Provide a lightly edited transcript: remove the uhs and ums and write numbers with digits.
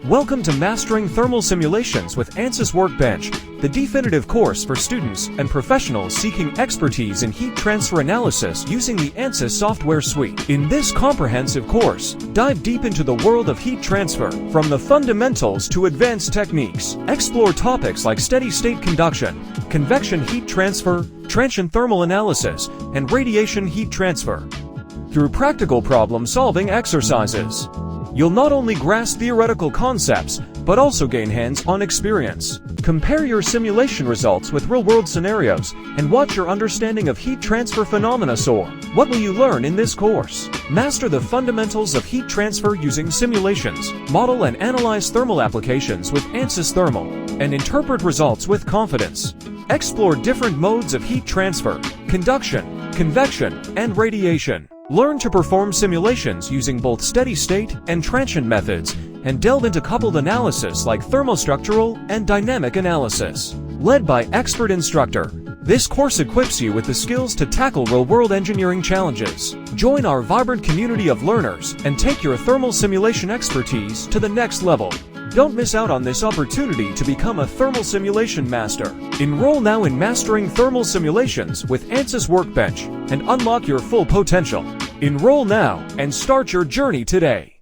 Welcome to Mastering Thermal Simulations with Ansys Workbench, the definitive course for students and professionals seeking expertise in heat transfer analysis using the Ansys software suite. In this comprehensive course, dive deep into the world of heat transfer, from the fundamentals to advanced techniques. Explore topics like steady-state conduction, convection heat transfer, transient thermal analysis, and radiation heat transfer. Through practical problem-solving exercises, you'll not only grasp theoretical concepts, but also gain hands-on experience. Compare your simulation results with real-world scenarios and watch your understanding of heat transfer phenomena soar. What will you learn in this course? Master the fundamentals of heat transfer using simulations, model and analyze thermal applications with Ansys Thermal, and interpret results with confidence. Explore different modes of heat transfer, conduction, convection, and radiation. Learn to perform simulations using both steady-state and transient methods, and delve into coupled analysis like thermo-structural and dynamic analysis. Led by expert instructor, this course equips you with the skills to tackle real-world engineering challenges. Join our vibrant community of learners and take your thermal simulation expertise to the next level. Don't miss out on this opportunity to become a thermal simulation master. Enroll now in Mastering Thermal Simulations with Ansys Workbench and unlock your full potential. Enroll now and start your journey today.